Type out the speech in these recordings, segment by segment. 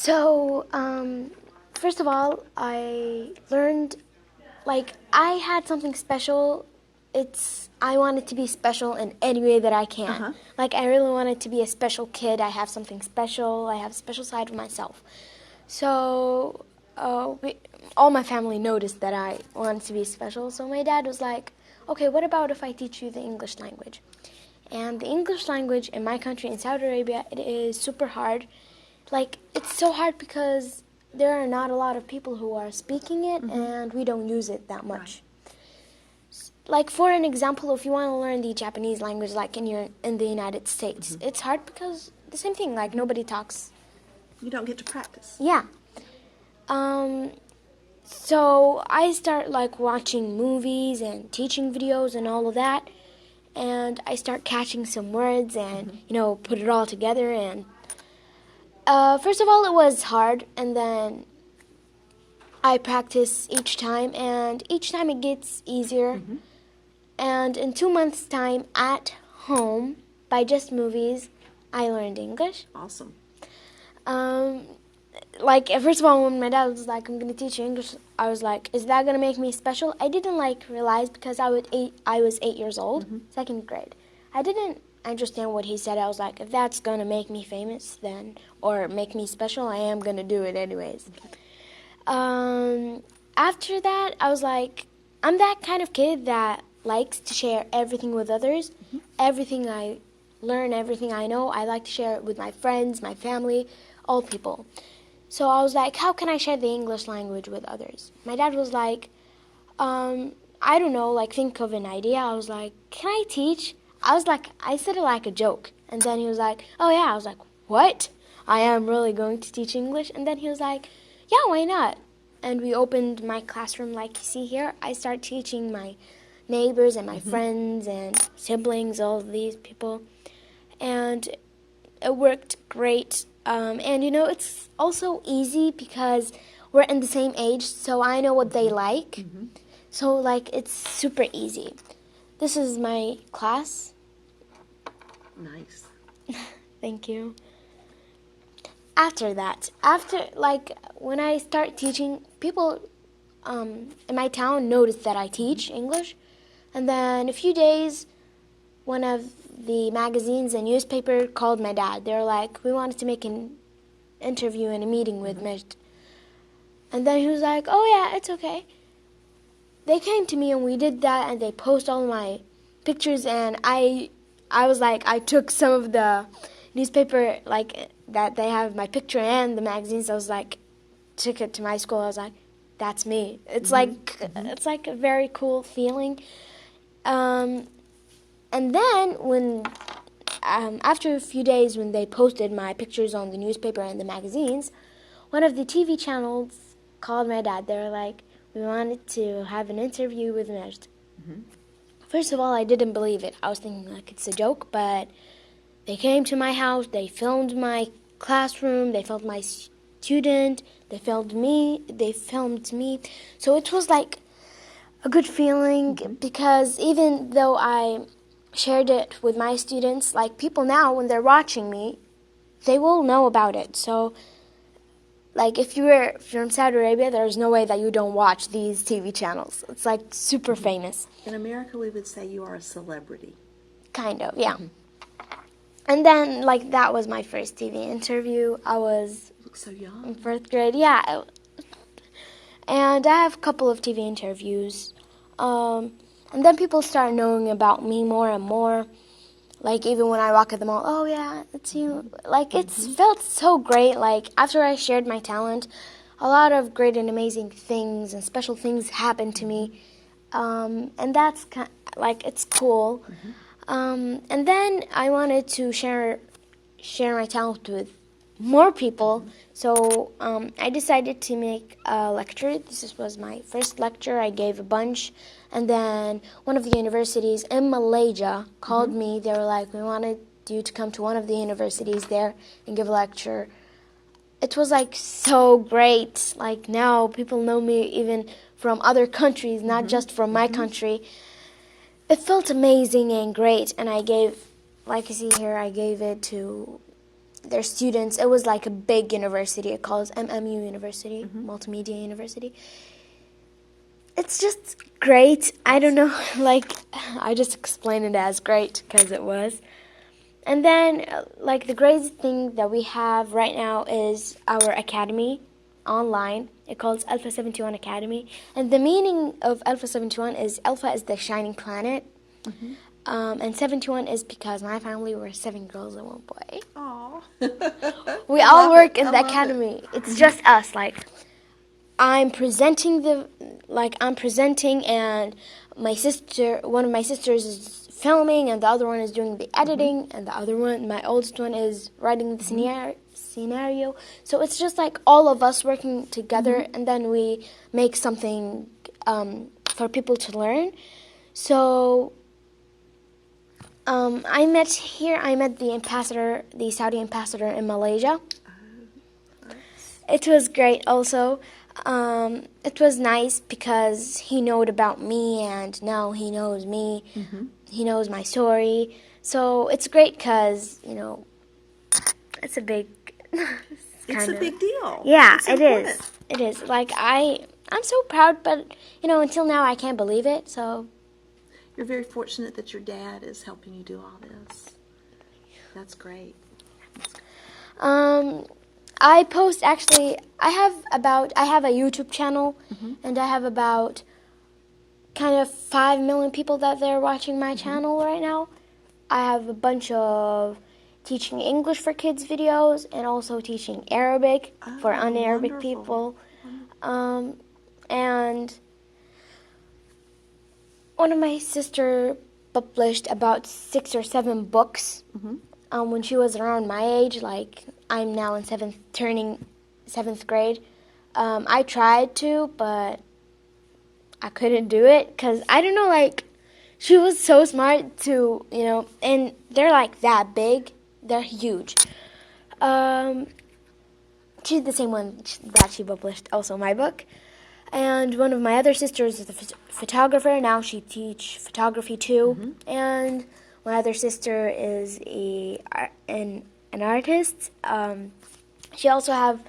So, first of all, I learned, like, I had something special. I wanted to be special in any way that I can. Like, I really wanted to be a special kid. I have something special. I have a special side of myself. So, all my family noticed that I wanted to be special. So my dad was like, okay, what about if I teach you the English language? And the English language in my country, in Saudi Arabia, it is super hard. Like, it's so hard because there are not a lot of people who are speaking it, and we don't use it that much. Like, for an example, if you want to learn the Japanese language, like in the United States, it's hard because the same thing, like, nobody talks. You don't get to practice. Yeah. So I start, like, watching movies and teaching videos and all of that, and I start catching some words and, put it all together. And first of all, it was hard, and then I practice each time, and each time it gets easier. And in 2 months' time, at home, by just movies, I learned English. Awesome. Like, first of all, when my dad was like, I'm going to teach you English, I was like, is that going to make me special? I didn't, realize because I was 8 years old, second grade. I didn't understand what he said. I was like, if that's going to make me famous then, or make me special, I am going to do it anyways. After that, I was like, I'm that kind of kid that likes to share everything with others. Everything I learn, everything I know, I like to share it with my friends, my family, all people. So I was like, how can I share the English language with others? My dad was like, I don't know, like, think of an idea. I was like, can I teach? I said it like a joke. And then he was like, oh yeah. I was like, what? I am really going to teach English? And then he was like, yeah, why not? And we opened my classroom like you see here. I start teaching my neighbors and my friends and siblings, all of these people. And it worked great. And, it's also easy because we're in the same age, so I know what they like. So, like, it's super easy. This is my class. Nice. Thank you. After that, when I start teaching, people in my town notice that I teach English. And then a few days, one of the magazines and newspaper called my dad. They were like, we wanted to make an interview and a meeting with Majd. And then he was like, oh yeah, it's okay. They came to me and we did that, and they post all my pictures, and I was like, I took some of the newspaper, like, that they have my picture and the magazines. I was like, took it to my school. I was like, that's me. It's it's like a very cool feeling. And then when, after a few days when they posted my pictures on the newspaper and the magazines, one of the TV channels called my dad. They were like, we wanted to have an interview with Majd. First of all, I didn't believe it. I was thinking, like, it's a joke, but they came to my house, they filmed my classroom, they filmed my student, they filmed me. So it was like a good feeling because even though I shared it with my students, like, people now, when they're watching me, they will know about it. So, like, if you're from Saudi Arabia, there's no way that you don't watch these TV channels. It's, like, super famous. In America, we would say you are a celebrity. Kind of, yeah. And then, like, that was my first TV interview. I was You look so young. in 4th grade, yeah. And I have a couple of TV interviews. And then people start knowing about me more and more. Like, even when I walk at the mall, oh yeah, it's you. Like, it's felt so great. Like, after I shared my talent, a lot of great and amazing things and special things happened to me. And that's it's cool. And then I wanted to share my talent with more people. So I decided to make a lecture. This was my first lecture. I gave a bunch. And then one of the universities in Malaysia called me. They were like, we wanted you to come to one of the universities there and give a lecture. It was, like, so great. Like, now people know me even from other countries, not just from my country. It felt amazing and great. And I gave, like you see here, I gave it to their students. It was like a big university. It calls MMU University, Multimedia University. It's just great. I don't know, like, I just explained it as great because it was. And then, like, the greatest thing that we have right now is our academy online. It calls Alpha 71 Academy. And the meaning of Alpha 71 is Alpha is the shining planet. And 71 is because my family were 7 girls and 1 boy. Aww. We all work in the academy. It's just us. Like, I'm presenting and my sister, one of my sisters is filming, and the other one is doing the editing, and the other one, my oldest one, is writing the scenario. So it's just like all of us working together, and then we make something for people to learn. So I met the Saudi ambassador in Malaysia. It was great also. It was nice because he knew about me, and now he knows me. He knows my story. So it's great because, you know, it's a big... It's a big deal. Yeah, it's it important. is. It is. Like, I'm so proud, but, you know, until now I can't believe it, so... You're very fortunate that your dad is helping you do all this. That's great. I post, actually, I have a YouTube channel, and I have about kind of 5 million people that they're watching my channel right now. I have a bunch of teaching English for kids videos, and also teaching Arabic for un-Arabic people. And one of my sister published about 6 or 7 books when she was around my age. Like, I'm now in turning 7th grade. I tried to, but I couldn't do it because, I don't know, like, she was so smart to, you know, and they're like that big. They're huge. She's the same one that she published also my book. And one of my other sisters is a photographer. Now she teaches photography too. And my other sister is an artist. She also have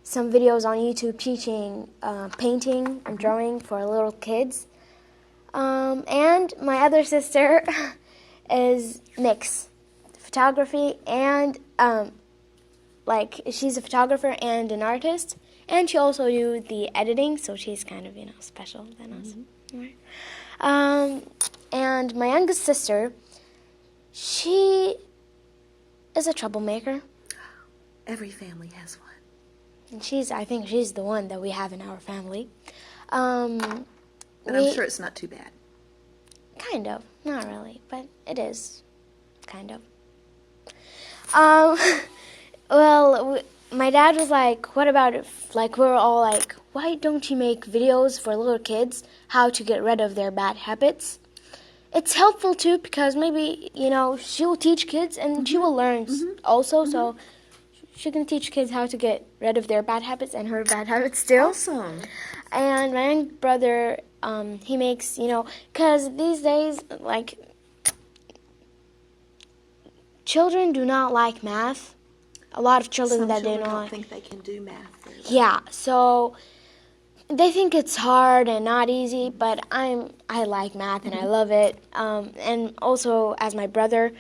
some videos on YouTube teaching painting and drawing for little kids. And my other sister is mix photography and like, she's a photographer and an artist, and she also do the editing, so she's kind of, you know, special than us. And my youngest sister, she is a troublemaker. Every family has one. And I think she's the one that we have in our family. But I'm sure it's not too bad. Kind of. Not really, but it is. Kind of. Well, my dad was like, what about if, like, we're all like, why don't you make videos for little kids, how to get rid of their bad habits? It's helpful too, because maybe, you know, she will teach kids and she will learn also, so she can teach kids how to get rid of their bad habits and her bad habits too. Awesome. And my young brother, he makes, you know, because these days, like, children do not like math. A lot of children Some that children do don't not think they can do math very well. Yeah, so they think it's hard and not easy, but I like math and I love it. And also, as my brother,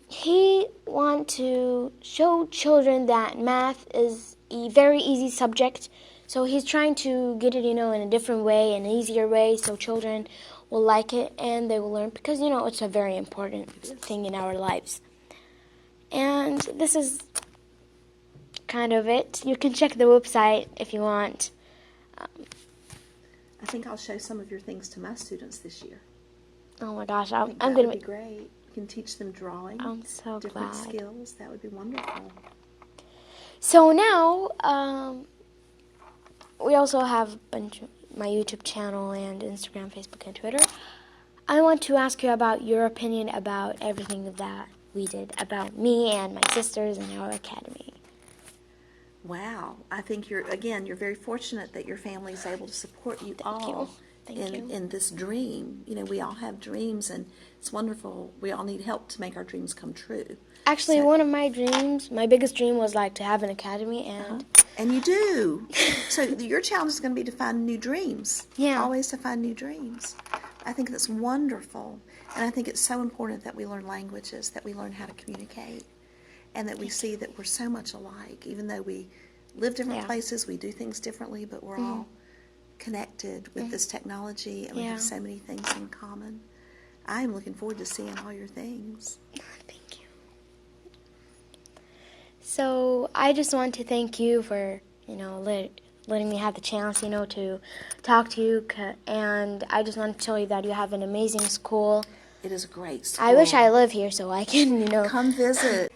he wants to show children that math is a very easy subject. So he's trying to get it, you know, in a different way, an easier way, so children will like it and they will learn, because, you know, it's a very important thing in our lives. And this is kind of it. You can check the website if you want. I think I'll show some of your things to my students this year. Oh my gosh, I I'm think that going would to be great. You can teach them drawing. I'm so different glad. skills. That would be wonderful. So now, we also have a bunch of my YouTube channel and Instagram, Facebook, and Twitter. I want to ask you about your opinion about everything that we did, about me and my sisters and our academy. Wow. I think you're very fortunate that your family is able to support you all Thank you. in this dream. You know, we all have dreams, and it's wonderful. We all need help to make our dreams come true. Actually, So- one of my dreams, my biggest dream was like to have an academy, and And you do. So your challenge is going to be to find new dreams. Yeah. Always to find new dreams. I think that's wonderful. And I think it's so important that we learn languages, that we learn how to communicate, and that we see that we're so much alike. Even though we live different places, we do things differently, but we're all connected with this technology, and we have so many things in common. I'm looking forward to seeing all your things. Thank you. So I just want to thank you for, letting me have the chance, to talk to you. And I just want to tell you that you have an amazing school. It is a great school. I wish I live here so I can, Come visit.